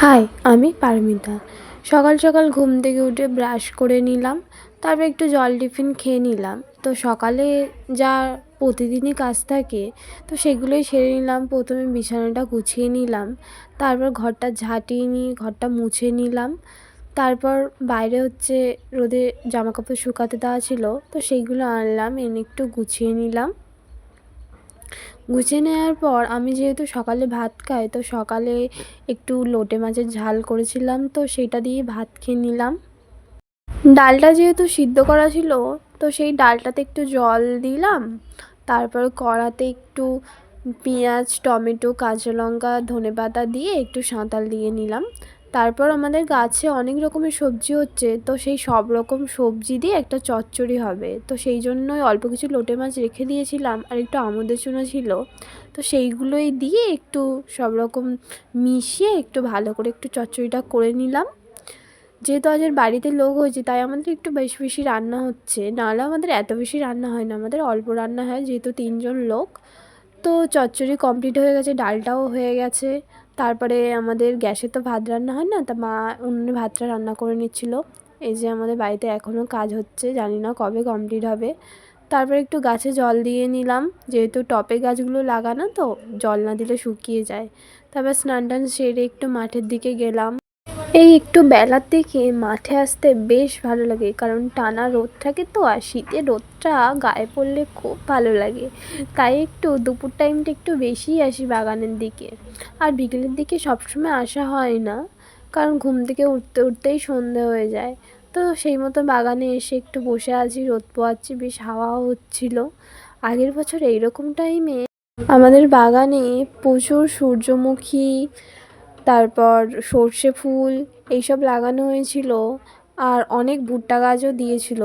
High, আমি পারমিতা। সকাল সকাল ঘুম থেকে উঠে ব্রাশ করে নিলাম, তারপর একটু জল টিফিন খেয়ে নিলাম। তো সকালে যা প্রতিদিনই কাজ থাকে, তো সেগুলোই সেরে নিলাম। প্রথমে বিছানাটা গুছিয়ে নিলাম, তারপর ঘরটা ঝাঁটিয়ে নিয়ে ঘরটা মুছে নিলাম। তারপর বাইরে রোদে জামাকাপড় শুকাতে দেওয়া ছিল, তো সেইগুলো আনলাম, এনে একটু গুছিয়ে নিলাম। গুছিয়ে নেওয়ার পর আমি যেহেতু সকালে ভাত খাই, তো সকালে একটু লোটে মাছের ঝাল করেছিলাম, তো সেটা দিয়ে ভাত খেয়ে নিলাম। ডালটা যেহেতু সিদ্ধ করা ছিল, তো সেই ডালটাতে একটু জল দিলাম। তারপর কড়াতে একটু পেঁয়াজ, টমেটো, কাঁচা লঙ্কা, ধনেপাতা দিয়ে একটু সাঁতাল দিয়ে নিলাম। তারপর আমাদের গাছে অনেক রকমের সবজি হচ্ছে, তো সেই সব রকম সবজি দিয়ে একটা চচ্চড়ি হবে। তো সেই জন্যই অল্প কিছু লোটে মাছ রেখে দিয়েছিলাম, আর একটু আমুদের চুনা ছিল, তো সেইগুলোই দিয়ে একটু সব রকম মিশিয়ে একটু ভালো করে একটু চচ্চড়িটা করে নিলাম। যেহেতু আজ বাড়িতে লোক হয়েছে, তাই আমাদের একটু বেশি বেশি রান্না হচ্ছে, নাহলে আমাদের এত বেশি রান্না হয় না, আমাদের অল্প রান্না হয় যেহেতু 3জন লোক। তো চচ্চড়ি কমপ্লিট হয়ে গেছে, ডালটাও হয়ে গেছে। তারপরে আমাদের গ্যাসে তো ভাত রান্না হয় না, তা মা উনুনে ভাতটা রান্না করে নিচ্ছিল। এই যে আমাদের বাড়িতে এখনও কাজ হচ্ছে, জানি না কবে কমপ্লিট হবে। তারপরে একটু গাছে জল দিয়ে নিলাম, যেহেতু টবে গাছগুলো লাগানো, তো জল না দিলে শুকিয়ে যায়। তারপর স্নান টান সেরে একটু মাঠের দিকে গেলাম। এই একটু বেলার দিকে মাঠে আসতে বেশ ভালো লাগে, কারণ টানা রোদ থাকে, তো আর শীতের রোদটা গায়ে পড়লে খুব ভালো লাগে। তাই একটু দুপুর টাইমটা একটু বেশিই আসি বাগানের দিকে। আর বিকেলের দিকে সবসময় আসা হয় না, কারণ ঘুম থেকে উঠতে উঠতেই সন্ধে হয়ে যায়। তো সেই মতো বাগানে এসে একটু বসে আছি, রোদ পোয়াচ্ছি, বেশ হাওয়াও হচ্ছিল। আগের বছর এইরকম টাইমে আমাদের বাগানে প্রচুর সূর্যমুখী, তারপর সর্ষে ফুল এইসব লাগানো হয়েছিল, আর অনেক ভুট্টা গাছও দিয়েছিল।